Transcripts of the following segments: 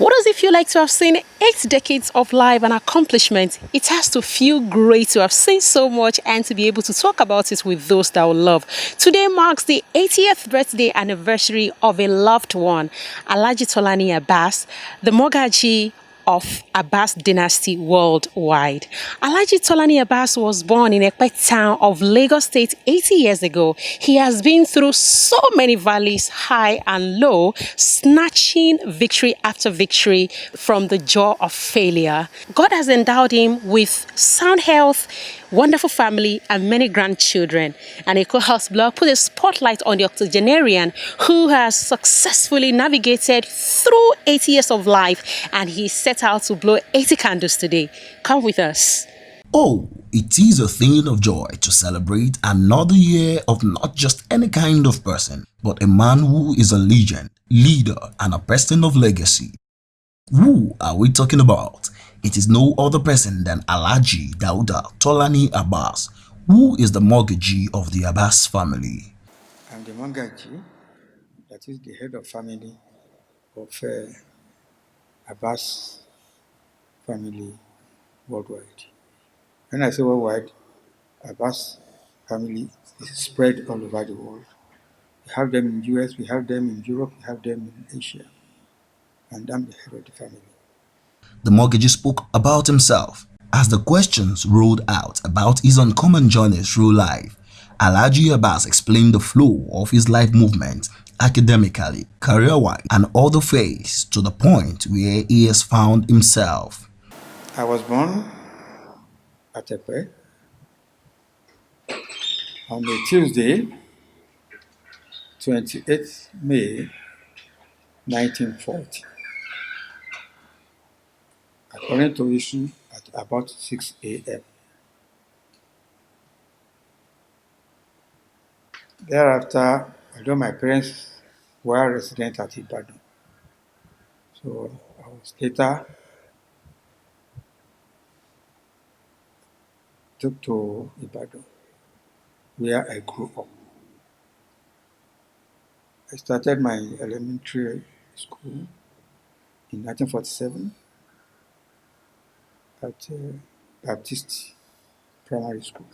What does it feel like to have seen 8 decades of life and accomplishment? It has to feel great to have seen so much and to be able to talk about it with those that we love. Today marks the 80th birthday anniversary of a loved one, Alhaji Tolani Abbas, the Mogaji of Abbas Dynasty worldwide. Alhaji Tolani Abbas was born in Ekpe town of Lagos State 80 years ago. He has been through so many valleys, high and low, snatching victory after victory from the jaw of failure. God has endowed him with sound health, wonderful family, and many grandchildren. And a co-house blog put a spotlight on the octogenarian who has successfully navigated through 80 years of life, and he set out to blow 80 candles today. Come with us. Oh, it is a thing of joy to celebrate another year of not just any kind of person, but a man who is a legend, leader, and a person of legacy. Who are we talking about? It is no other person than Alhaji Dauda Tolani Abbas, who is the Mogaji of the Abbas family. I'm the Mogaji, that is the head of family of Abbas family worldwide. When I say worldwide, Abbas family is spread all over the world. We have them in the US, we have them in Europe, we have them in Asia, and I'm the head of the family. The Mogaji spoke about himself as the questions rolled out about his uncommon journey through life. Alhaji Abbas explained the flow of his life movement academically, career-wise, and other phases to the point where he has found himself. I was born at Epe on a Tuesday, 28th May 1940. According to history, at about 6 a.m. Thereafter, although my parents were resident at Ibadan, so I was later took to Ibadan, where I grew up. I started my elementary school in 1947 at Baptist Primary School,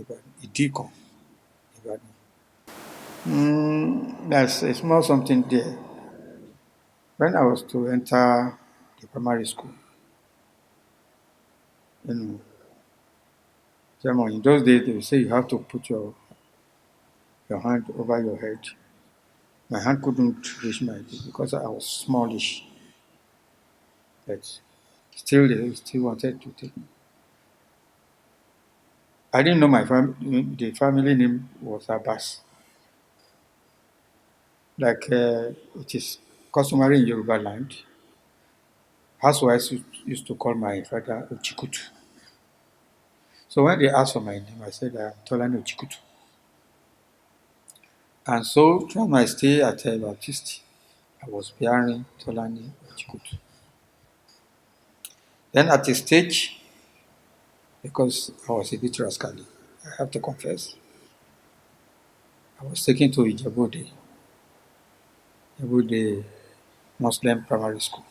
Ibadan, Idikon, Ibadan. There's a small something there. When I was to enter the primary school, you know, in those days they would say you have to put your hand over your head. My hand couldn't reach my head because I was smallish. But still, they still wanted to take me. I didn't know the family name was Abbas. Like it is customary in Yoruba land. Housewives used to call my father Ochikutu. So when they asked for my name, I said I'm Tolani Ochikutu. And so throughout my stay at Baptist, I was bearing Tolani Ochikutu. Then at a stage, because I was a bit rascally, I have to confess, I was taken to Ijebuode Muslim Primary School.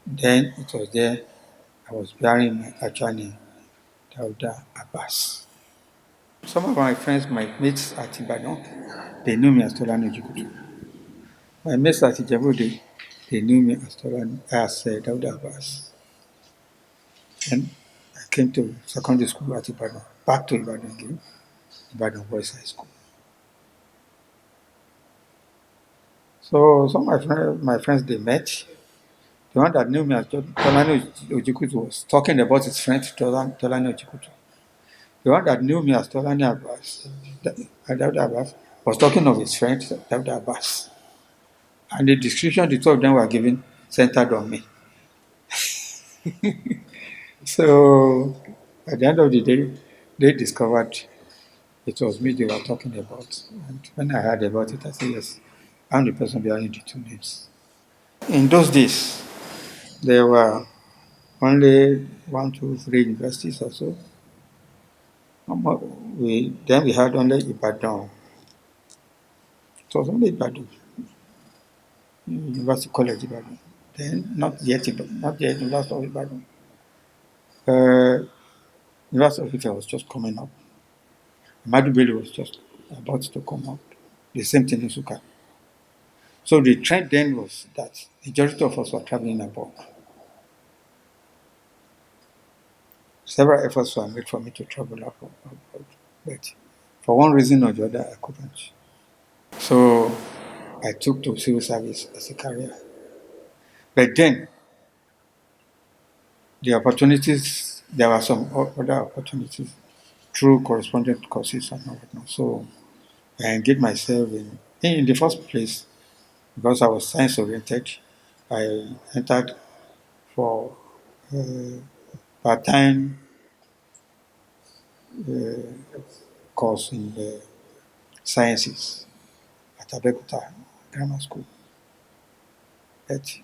Then it was there I was bearing my actual name, Dauda Abbas. Some of my friends, my mates at Ibadan, they knew me as Tolani Ojikutu. My mates at Ijebuode, they knew me as Dauda Abbas. Then I came to secondary school at Ibadan, back to Ibadan again, Ibadan Boys High School. So some of my friends they met. The one that knew me as Tolani Ojikutu was talking about his friend Tolani Ojikutu. The one that knew me as Tolani Abbas, Dauda Abbas, was talking of his friend Dauda Abbas. And the description the two of them were giving centered on me. So at the end of the day, they discovered it was me they were talking about. And when I heard about it, I said, yes, I'm the person behind the two names. In those days, there were only 1, 2, 3 universities or so. Then we had only Ibadan. It was only Ibadan. University College Ibadan. Then not yet University of Ibadan. University of Ife was just coming up. Madu Bello was just about to come up. The same thing in Suka. So the trend then was that the majority of us were traveling abroad. Several efforts were made for me to travel abroad, but for one reason or the other, I couldn't. So I took to civil service as a career. But then there were some other opportunities through correspondent courses and whatnot. So I engaged myself in the first place, because I was science oriented, I entered for part-time course in the sciences at Abeokuta Grammar School. But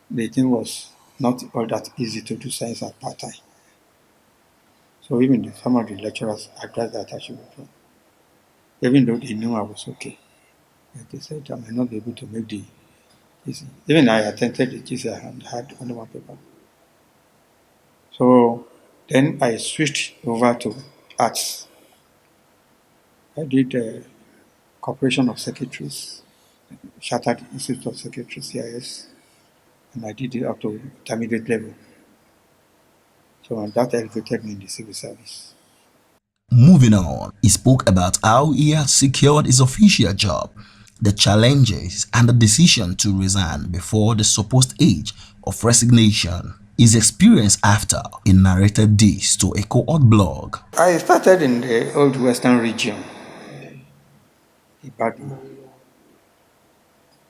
the thing was not all that easy to do science at part-time. So even some of the lecturers advised that I should withdraw, even though they knew I was okay. But they said I might not be able to make the GC. Even I attempted the GC, I had only one paper. So then I switched over to arts. I did Corporation of Secretaries, Chartered Institute of Secretaries, CIS, and I did it up to intermediate level. So that elevated me in the civil service. Moving on, he spoke about how he had secured his official job, the challenges, and the decision to resign before the supposed age of resignation. His experience after he narrated this to a cohort blog. I started in the old western region, Ibadan.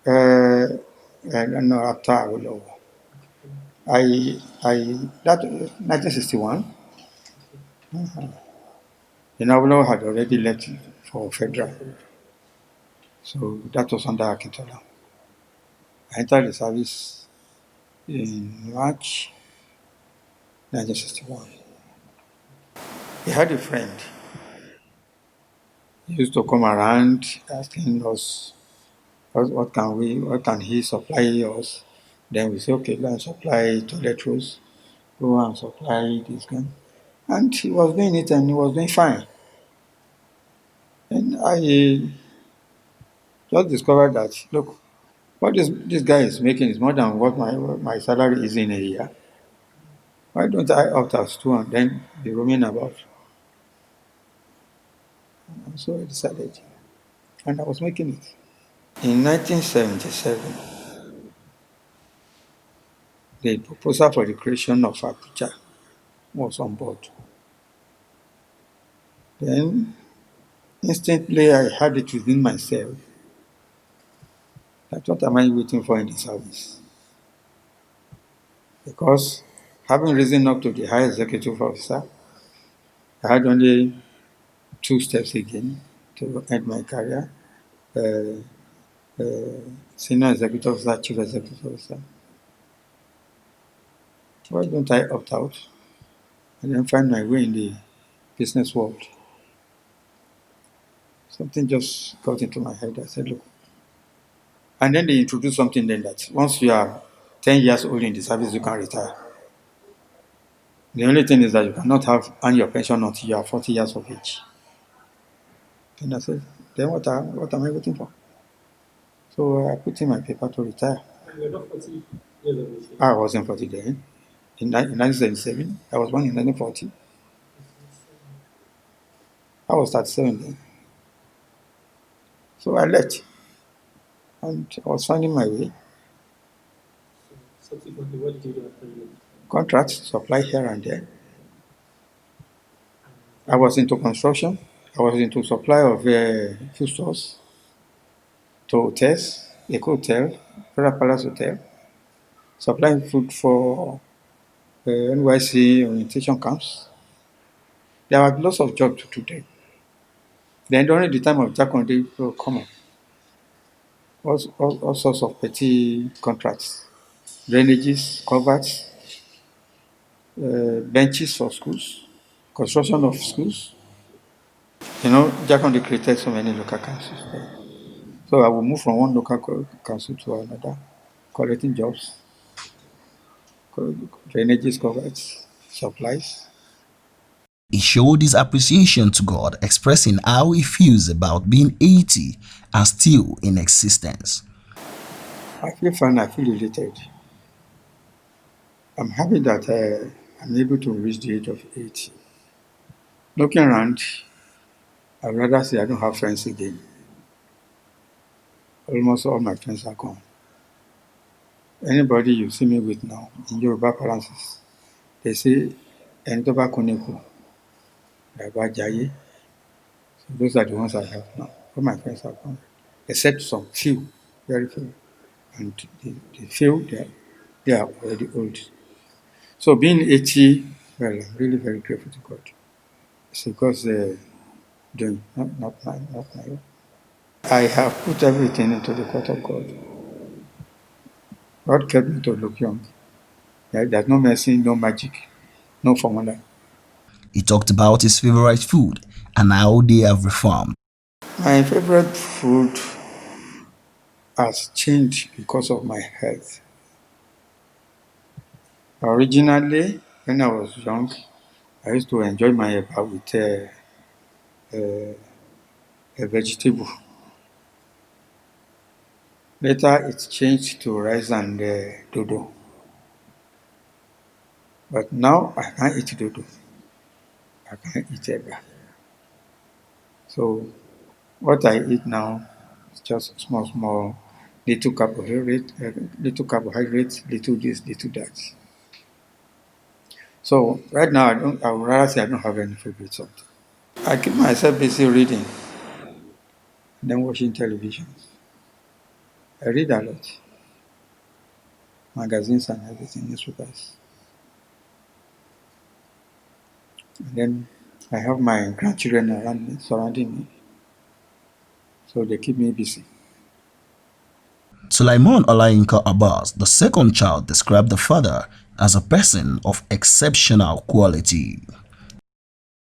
I don't know, after Awolowo. That 1961, Awolowo had already left for federal. So that was under Akintola. I entered the service in March 1961. He had a friend. He used to come around asking us what can he supply us. Then we say, okay, go and supply toilet rolls, go and supply this gun. And he was doing it and he was doing fine. And I just discovered that, look, what this guy is making is more than what my salary is in a year. Why don't I opt out too and then be roaming about? And so I decided, and I was making it. In 1977, the proposal for the creation of Abuja was on board. Then instantly I had it within myself that what am I waiting for in the service? Because having risen up to the high executive officer, I had only 2 steps again to end my career. Senior executive officer, chief executive officer. Why don't I opt out and then find my way in the business world? Something just got into my head. I said, look. And then they introduced something then that once you are 10 years old in the service, you can retire. The only thing is that you cannot earn your pension until you are 40 years of age. And I said, then what am I waiting for? So I put in my paper to retire. You're not 40 years of age. I wasn't 40 then. In 1977, I was born in 1940. I was 37 then. So I left. And I was finding my way. Subsequently, what did you do after you left? Contracts, supply here and there. I was into construction. I was into supply of food stores to hotels, Eco Hotel, Federal Palace Hotel, supplying food for NYC orientation camps. There were lots of jobs to do then. Then during the time of Jaconde, will come up. All sorts of petty contracts, drainages, culverts, benches for schools, construction of schools. Jaconde created so many local councils there. So I will move from one local council to another, collecting jobs, drainages covered, supplies. He showed his appreciation to God, expressing how he feels about being 80 and still in existence. I feel fine, I feel elated. I'm happy that I'm able to reach the age of 80. Looking around, I'd rather say I don't have friends again. Almost all my friends are gone. Anybody you see me with now, in Yoruba parentheses, they say, ẹni tó bá kú ni kú, bàbá jayé. So those are the ones I have now. All my friends are gone, except some few, very few. And the few, they are already old. So being 80, well, I'm really very grateful to God. It's God's doing, not my own. I have put everything into the court of God. God kept me to look young. There's no mercy, no magic, no formula. He talked about his favorite food and how they have reformed. My favorite food has changed because of my health. Originally, when I was young, I used to enjoy my eba with a vegetable. Later, it changed to rice and dodo. But now, I can't eat dodo. I can't eat eba. So, what I eat now is just small, little carbohydrates, little this, little that. So right now, I would rather say I don't have any favorite something. I keep myself busy reading and then watching television. I read a lot, magazines and everything, newspapers. And then I have my grandchildren around me, surrounding me. So they keep me busy. Sulaiman Olayinka Abbas, the second child, described the father as a person of exceptional quality.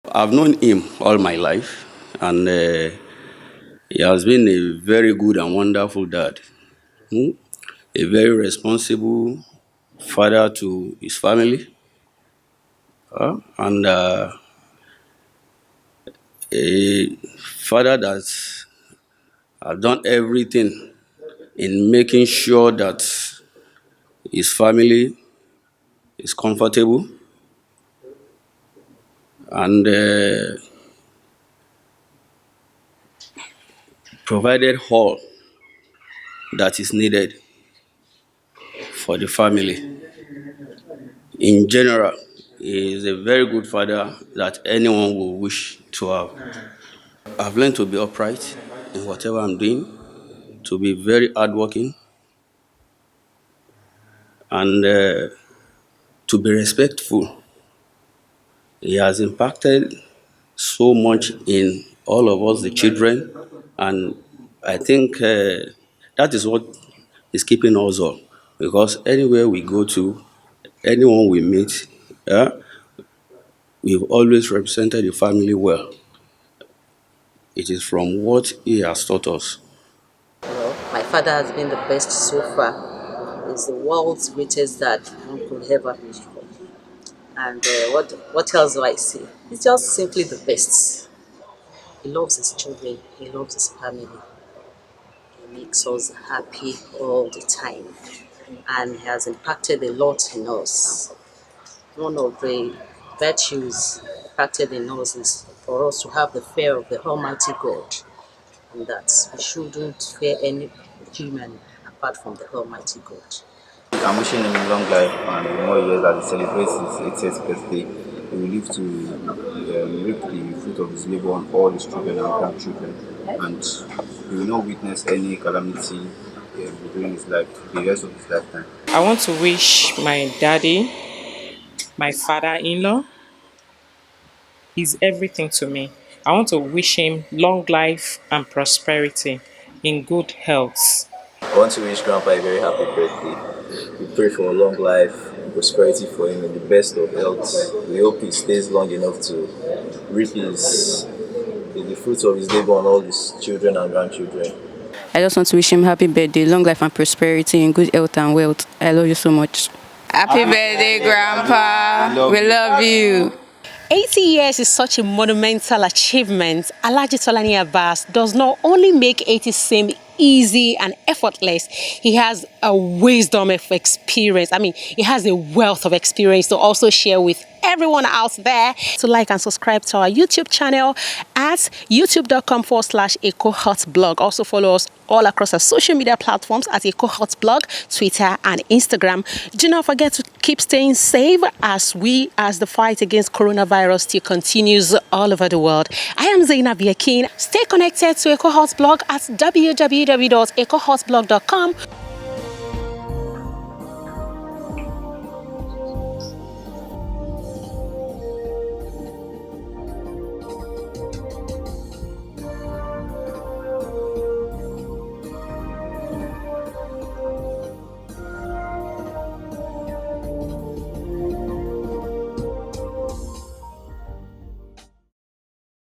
I've known him all my life, and he has been a very good and wonderful dad. A very responsible father to his family, and a father that has done everything in making sure that his family is comfortable and provided all that is needed for the family. In general, he is a very good father that anyone will wish to have. I've learned to be upright in whatever I'm doing, to be very hardworking, and to be respectful. He has impacted so much in all of us, the children, and I think that is what is keeping us all. Because anywhere we go to, anyone we meet, we've always represented the family well. It is from what he has taught us. My father has been the best so far. He's the world's greatest dad one could ever wish for. And what else do I say? He's just simply the best. He loves his children. He loves his family. He makes us happy all the time, and he has impacted a lot in us. One of the virtues impacted in us is for us to have the fear of the Almighty God, and that we shouldn't fear any human apart from the Almighty God. I'm wishing him long life and more years as he celebrates his 80th birthday. He will live to reap the fruit of his labor on all his children and grandchildren, and he will not witness any calamity during his life, the rest of his lifetime. I want to wish my daddy, my father-in-law, he's everything to me. I want to wish him long life and prosperity in good health. I want to wish Grandpa a very happy birthday. We pray for a long life and prosperity for him in the best of health. We hope he stays long enough to reap the fruits of his labor on all his children and grandchildren. I just want to wish him happy birthday, long life and prosperity, and good health and wealth. I love you so much. Happy birthday, Grandpa. We love you. 80 years is such a monumental achievement. Alhaji Tolani Abbas does not only make 80 seem easy and effortless, he has a wisdom of experience. I mean, he has a wealth of experience to also share with everyone out there. To like and subscribe to our YouTube channel at youtube.com/EcoHotBlog. Also follow us all across our social media platforms at EcoHotBlog, Twitter and Instagram. Do not forget to keep staying safe as the fight against coronavirus still continues all over the world. I am Zainab Yakin. Stay connected to EcoHotBlog at www.ecohotblog.com.